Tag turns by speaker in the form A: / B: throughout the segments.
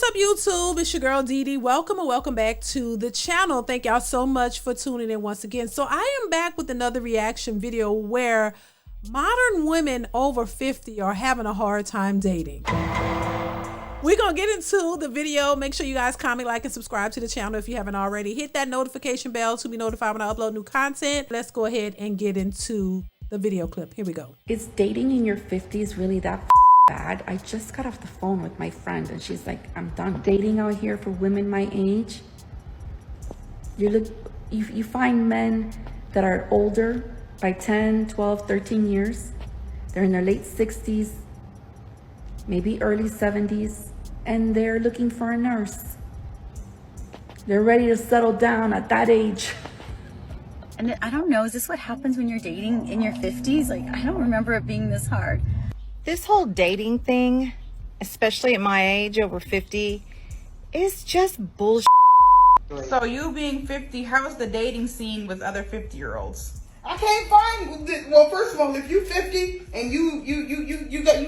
A: What's up, YouTube? It's your girl DeeDee. Welcome and welcome back to the channel. Thank y'all so much for tuning in once again. So I am back with another reaction video where modern women over 50 are having a hard time dating. We're gonna get into the video. Make sure you guys comment, like, and subscribe to the channel if you haven't already. Hit that notification bell to be notified when I upload new content. Let's go ahead and get into the video clip. Here we go.
B: Is dating in your 50s really that bad? I just got off the phone with my friend and she's like, I'm done dating out here for women my age. You find men that are older by 10, 12, 13 years. They're in their late 60s, maybe early 70s, and they're looking for a nurse. They're ready to settle down at that age.
C: And I don't know, is this what happens when you're dating in your 50s? Like, I don't remember it being this hard.
D: This whole dating thing, especially at my age, over 50, is just bullshit.
E: So you being 50, how's the dating scene with other 50-year-olds?
F: I can't find. Well, first of all, if you 50 and you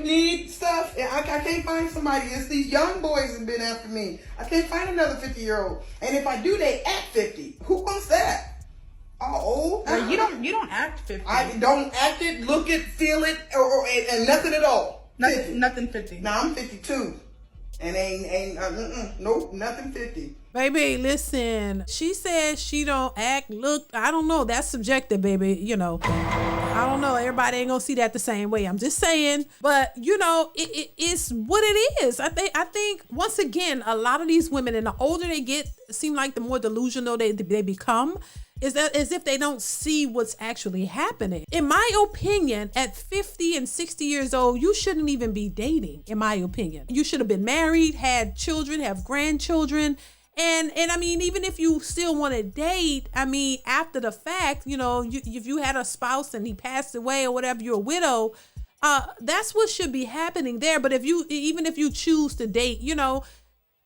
F: need stuff, I can't find somebody. It's these young boys that been after me. I can't find another 50-year-old. And if I do, they act 50. Who wants that? Old?
E: Well, you don't act 50.
F: I don't act it, look it, feel it, and nothing at all.
E: Nothing 50.
F: Nah, I'm 52, and nope, nothing 50.
A: Baby, listen, she said she don't act, look, I don't know. That's subjective, baby. You know, I don't know. Everybody ain't gonna see that the same way. I'm just saying. But, you know, it's what it is. I think, once again, a lot of these women, and the older they get, seem like the more delusional they become. Is that as if they don't see what's actually happening. In my opinion, at 50 and 60 years old, you shouldn't even be dating, in my opinion. You should have been married, had children, have grandchildren. And I mean, even if you still want to date, I mean, after the fact, you know, if you had a spouse and he passed away or whatever, you're a widow, that's what should be happening there. But even if you choose to date, you know,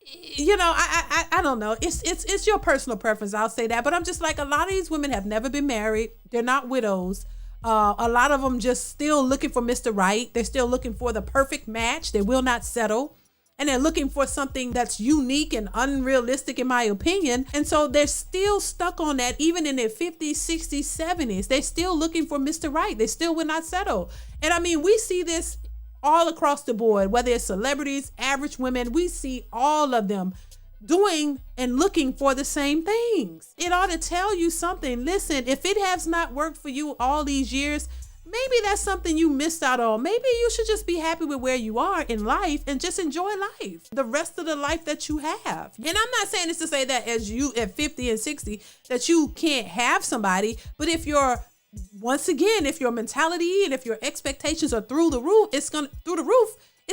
A: I don't know. It's your personal preference. I'll say that. But I'm just like, a lot of these women have never been married. They're not widows. A lot of them just still looking for Mr. Right. They're still looking for the perfect match. They will not settle. And they're looking for something that's unique and unrealistic, in my opinion. And so they're still stuck on that, even in their 50s, 60s, 70s. They're still looking for Mr. Right. They still will not settle. And I mean, we see this all across the board, whether it's celebrities, average women, we see all of them doing and looking for the same things. It ought to tell you something. Listen, if it has not worked for you all these years, maybe that's something you missed out on. Maybe you should just be happy with where you are in life and just enjoy life, the rest of the life that you have. And I'm not saying this to say that as you at 50 and 60 that you can't have somebody, but if you're, once again, if your mentality and if your expectations are through the roof, it's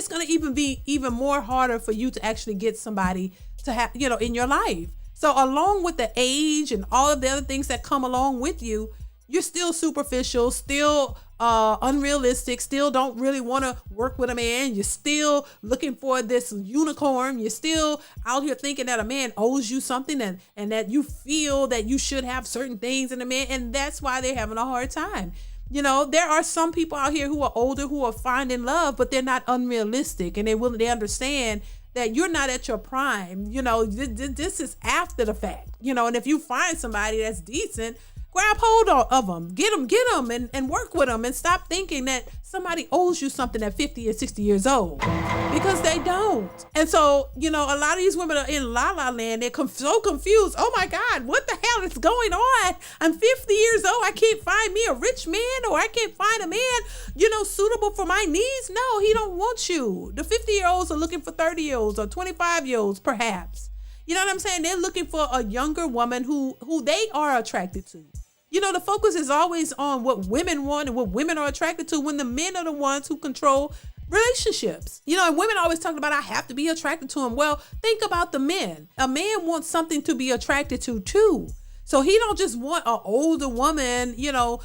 A: gonna even be even more harder for you to actually get somebody to have, you know, in your life. So along with the age and all of the other things that come along with you, you're still superficial, still unrealistic, still don't really want to work with a man. You're still looking for this unicorn. You're still out here thinking that a man owes you something and that you feel that you should have certain things in a man. And that's why they're having a hard time. You know, there are some people out here who are older, who are finding love, but they're not unrealistic, and they understand that you're not at your prime. You know, this is after the fact, you know, and if you find somebody that's decent, grab hold of them, get them and work with them, and stop thinking that somebody owes you something at 50 and 60 years old, because they don't. And so, you know, a lot of these women are in la la land. They're so confused. Oh my God, what the hell is going on? I'm 50 years old. I can't find me a rich man, or I can't find a man, you know, suitable for my needs. No, he don't want you. The 50-year-olds are looking for 30-year-olds or 25-year-olds perhaps. You know what I'm saying? They're looking for a younger woman who they are attracted to. You know, the focus is always on what women want and what women are attracted to, when the men are the ones who control relationships. You know, and women always talk about, I have to be attracted to him. Well, think about the men. A man wants something to be attracted to too. So he don't just want an older woman, you know,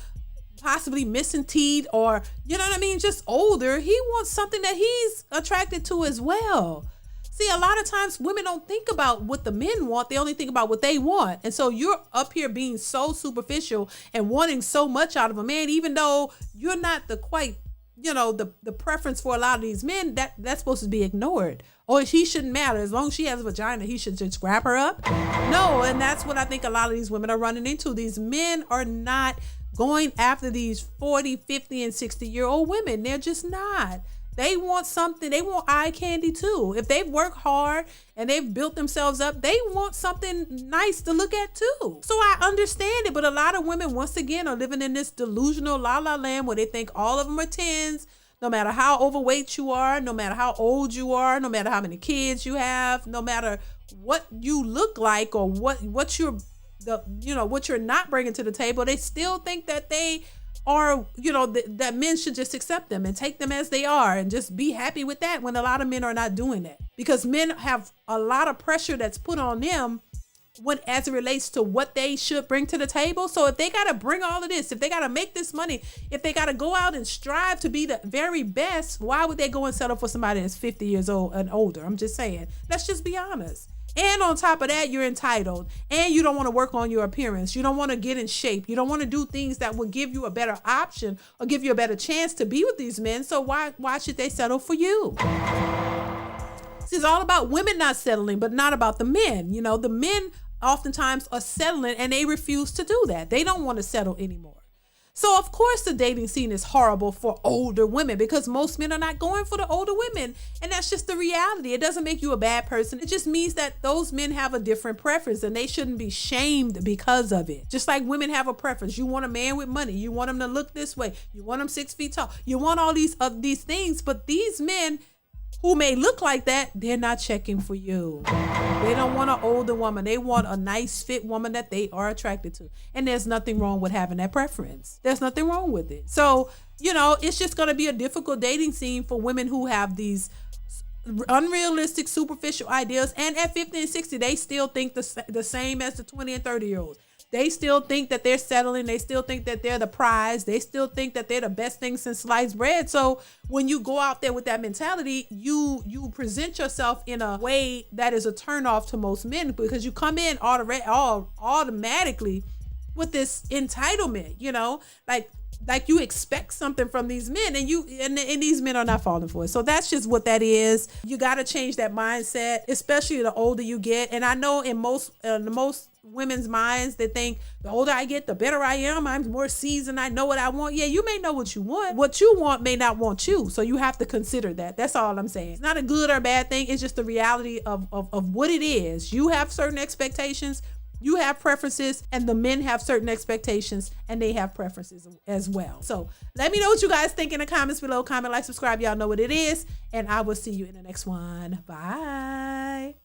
A: possibly missing teeth, or, you know what I mean, just older. He wants something that he's attracted to as well. See, a lot of times women don't think about what the men want. They only think about what they want. And so you're up here being so superficial and wanting so much out of a man, even though you're not the quite, you know, the preference for a lot of these men, that's supposed to be ignored. or he shouldn't matter. As long as she has a vagina, he should just grab her up. No, and that's what I think a lot of these women are running into. These men are not going after these 40, 50, and 60-year-old women. They're just not. They want something. They want eye candy too. If they've worked hard and they've built themselves up, they want something nice to look at too. So I understand it, but a lot of women, once again, are living in this delusional la-la land where they think all of them are 10s, no matter how overweight you are, no matter how old you are, no matter how many kids you have, no matter what you look like or what you're not bringing to the table. They still think that they are, that men should just accept them and take them as they are and just be happy with that, when a lot of men are not doing that, because men have a lot of pressure that's put on them as it relates to what they should bring to the table. So if they got to bring all of this, if they got to make this money, if they got to go out and strive to be the very best, why would they go and settle for somebody that's 50 years old and older? I'm just saying, let's just be honest. And on top of that, you're entitled, and you don't want to work on your appearance. You don't want to get in shape. You don't want to do things that will give you a better option or give you a better chance to be with these men. So why should they settle for you? It's all about women not settling, but not about the men. The men oftentimes are settling and they refuse to do that. They don't want to settle anymore. So of course the dating scene is horrible for older women, because most men are not going for the older women. And that's just the reality. It doesn't make you a bad person. It just means that those men have a different preference and they shouldn't be shamed because of it. Just like women have a preference. You want a man with money. You want him to look this way. You want him 6 feet tall. You want all these things. But these men who may look like that, they're not checking for you. They don't want an older woman. They want a nice fit woman that they are attracted to. And there's nothing wrong with having that preference. There's nothing wrong with it. So, it's just going to be a difficult dating scene for women who have these unrealistic, superficial ideas. And at 50 and 60, they still think the same as the 20 and 30-year-olds. They still think that they're settling. They still think that they're the prize. They still think that they're the best thing since sliced bread. So when you go out there with that mentality, you present yourself in a way that is a turnoff to most men, because you come in automatically with this entitlement, like you expect something from these men, and these men are not falling for it. So that's just what that is. You got to change that mindset, especially the older you get. And I know in most women's minds, they think the older I get, the better I am. I'm more seasoned. I know what I want. Yeah, you may know what you want. What you want may not want you. So you have to consider that. That's all I'm saying. It's not a good or bad thing. It's just the reality of what it is. You have certain expectations. You have preferences, and the men have certain expectations, and they have preferences as well. So let me know what you guys think in the comments below. Comment, like, subscribe. Y'all know what it is. And I will see you in the next one. Bye.